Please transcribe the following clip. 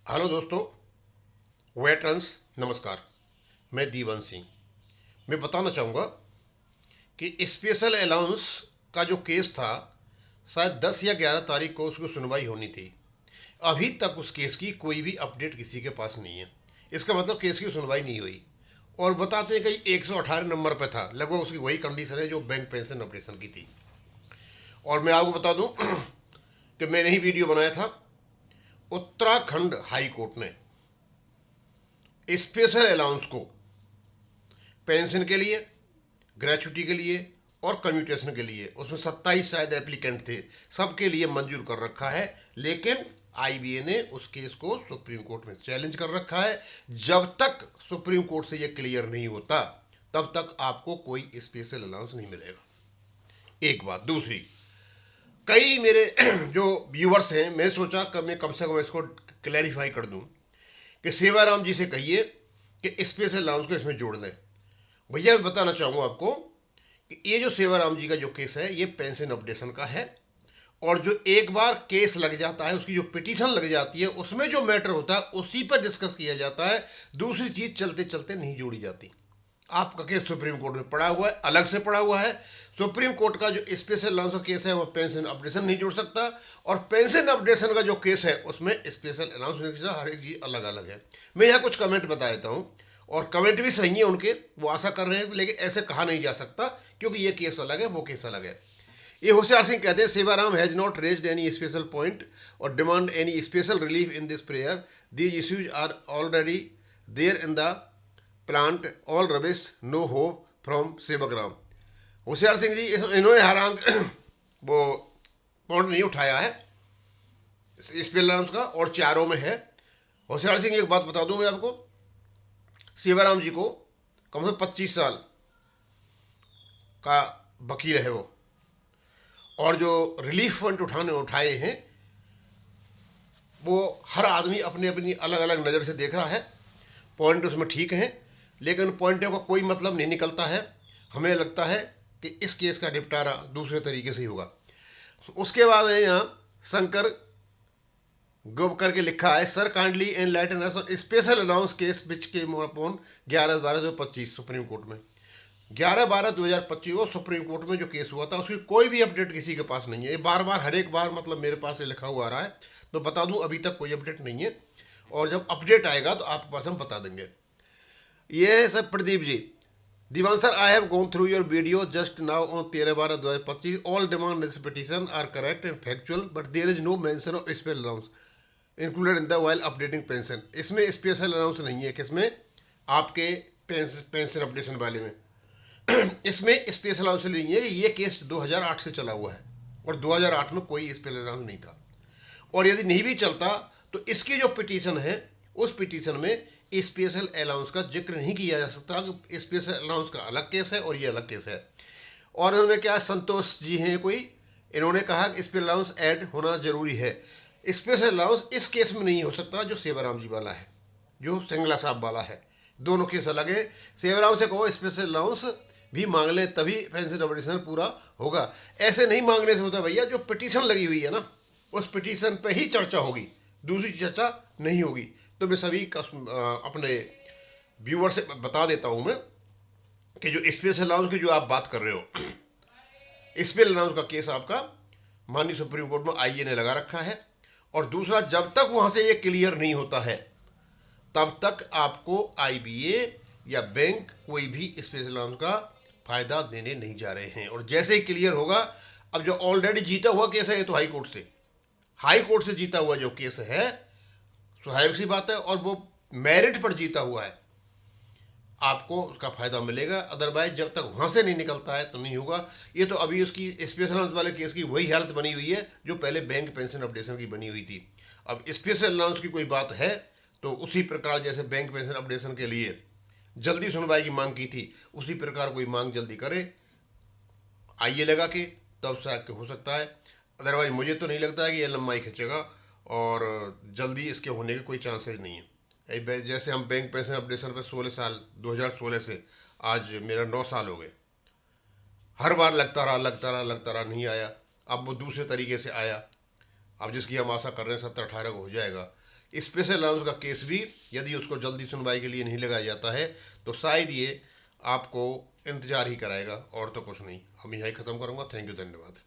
Hello दोस्तों, veterans नमस्कार। मैं दीवान सिंह। मैं बताना चाहूँगा कि स्पेशल अलाउंस का जो केस था, शायद 10 या 11 तारीख को उसकी सुनवाई होनी थी। अभी तक उस केस की कोई भी अपडेट किसी के पास नहीं है। इसका मतलब केस की सुनवाई नहीं हुई। और बताते हैं कि 118 नंबर पे था, लगभग उसकी वही कंडीशन है जो बैंक पेंशन ऑपरेशन की थी। और मैं आपको बता दूं कि मैंने ही वीडियो बनाया था। उत्तराखंड हाई कोर्ट ने स्पेशल अलाउंस को पेंशन के लिए, ग्रेचुटी के लिए और कम्यूटेशन के लिए, उसमें 27 शायद एप्लीकेंट थे, सबके लिए मंजूर कर रखा है। लेकिन आईबीए ने उस केस को सुप्रीम कोर्ट में चैलेंज कर रखा है। जब तक सुप्रीम कोर्ट से ये क्लियर नहीं होता, तब तक आपको कोई स्पेशल अलाउंस नहीं मिलेगा। एक बात। दूसरी, कई मेरे जो व्यूअर्स हैं, मैं सोचा कि मैं कम से कम इसको क्लैरिफाई कर दूं कि सेवाराम जी से कहिए कि स्पेशल अलाउंस को इसमें जोड़ दें। भैया मैं बताना चाहूँगा आपको कि ये जो सेवाराम जी का जो केस है, ये पेंशन अपडेशन का है। और जो एक बार केस लग जाता है, उसकी जो पिटीशन लग जाती है, उसमें जो मैटर होता है उसी पर डिस्कस किया जाता है। दूसरी चीज़ चलते चलते नहीं जोड़ी जाती। आपका केस सुप्रीम कोर्ट में पड़ा हुआ है, अलग से पड़ा हुआ है। सुप्रीम कोर्ट का जो स्पेशल लॉन्स का केस है, वो पेंशन अपडेशन नहीं जोड़ सकता। और पेंशन अपडेशन का जो केस है, उसमें स्पेशल अनाउंस नहीं जोड़ सकता। हर एक चीज़ अलग अलग है। मैं यहाँ कुछ कमेंट बता देता हूँ, और कमेंट भी सही है उनके, वो आशा कर रहे हैं, लेकिन ऐसे कहा नहीं जा सकता क्योंकि ये केस अलग है, वो केस अलग है। ये होशियार सिंह कहते हैं, Sevaram has not raised any special point और demand any special relief in this prayer. These issues are already there in the plant, all rubbish, no hope from Sevakram. Hoshiyar Singh जी, इन्होंने हरांग वो पॉइंट नहीं उठाया है इस प्लान्स का, और चारों में है। होशियार सिंह, एक बात बता दूं मैं आपको, सेवाराम जी को कम से कम 25 साल का वकील है वो। और जो रिलीफ फंड उठाए हैं, वो हर आदमी अपनी अपनी अलग अलग नज़र से देख रहा है। पॉइंट उसमें ठीक है, लेकिन पॉइंटों का कोई मतलब नहीं निकलता है। हमें लगता है कि इस केस का निपटारा दूसरे तरीके से ही होगा। उसके बाद है यहाँ शंकर गुब करके लिखा है, sir kindly enlighten us on special announce case which came upon 11/12/2025 supreme court में। 11/12/2025 को सुप्रीम कोर्ट में जो केस हुआ था, उसकी कोई भी अपडेट किसी के पास नहीं है। ये बार बार हर एक बार मतलब मेरे पास ये लिखा हुआ आ रहा है, तो बता दूं अभी तक कोई अपडेट नहीं है। और जब अपडेट आएगा तो आपके पास हम बता देंगे। ये है sir Pradeep ji. Diwan sir, I have gone through your video just now on 13/12/2025। All demand this petition are correct and factual, but there is no mention of special announce included in the while updating pension. इसमें special announce नहीं है। किसमें? आपके pension updation वाले में। इसमें special announce नहीं है कि ये केस 2008 से चला हुआ है, और 2008 में कोई स्पेशल अनाउंस नहीं था। और यदि नहीं भी चलता, तो इसकी जो पिटीशन है, उस पिटीशन में स्पेशल अलाउंस का जिक्र नहीं किया जा सकता कि स्पेशल अलाउंस का अलग केस है और ये अलग केस है। और उन्होंने क्या, संतोष जी हैं कोई, इन्होंने कहा कि स्पेशल अलाउंस ऐड होना जरूरी है। स्पेशल अलाउंस इस केस में नहीं हो सकता जो सेवाराम जी वाला है, जो सिंगला साहब वाला है। दोनों केस अलग है। सेवाराम से कहो स्पेशल अलाउंस भी मांग ले, तभी पेंशन अपडेशन पूरा होगा। ऐसे नहीं मांगने से होता भैया। जो पिटीशन लगी हुई है ना, उस पिटीशन पे ही चर्चा होगी, दूसरी चर्चा नहीं होगी। तो मैं सभी अपने व्यूअर से बता देता हूं मैं कि जो स्पेशल अलाउंस की जो आप बात कर रहे हो, स्पेशल अलाउंस का केस आपका माननीय सुप्रीम कोर्ट में आईए ने लगा रखा है। और दूसरा, जब तक वहां से ये क्लियर नहीं होता है, तब तक आपको आईबीए या बैंक कोई भी स्पेशल अलाउंस का फायदा देने नहीं जा रहे हैं। और जैसे ही क्लियर होगा, अब जो ऑलरेडी जीता हुआ केस है, ये तो हाई कोर्ट से जीता हुआ जो केस है, स्वाभाविक सी बात है, और वो मेरिट पर जीता हुआ है, आपको उसका फायदा मिलेगा। अदरवाइज जब तक वहां से नहीं निकलता है तो नहीं होगा। ये तो अभी उसकी स्पेशल अलाउंस वाले केस की वही हालत बनी हुई है जो पहले बैंक पेंशन अपडेशन की बनी हुई थी। अब स्पेशल अलाउंस की कोई बात है तो उसी प्रकार जैसे बैंक पेंशन अपडेशन के लिए जल्दी सुनवाई की मांग की थी, उसी प्रकार कोई मांग जल्दी करे आइए लगा के, तब शायद हो सकता है। अदरवाइज मुझे तो नहीं लगता है कि ये लंबाई खींचेगा, और जल्दी इसके होने के कोई चांसेस नहीं है। जैसे हम बैंक पेंशन अपडेशन पर 16 साल, 2016 से आज मेरा 9 साल हो गए। हर बार लगता रहा लगता रहा लगता रहा, नहीं आया। अब वो दूसरे तरीके से आया। अब जिसकी हम आशा कर रहे हैं 17-18 को हो जाएगा। स्पेशल अलाउंस का केस भी यदि उसको जल्दी सुनवाई के लिए नहीं लगाया जाता है तो शायद ये आपको इंतजार ही कराएगा, और तो कुछ नहीं। हम यहीं ख़त्म करूँगा। थैंक यू, धन्यवाद।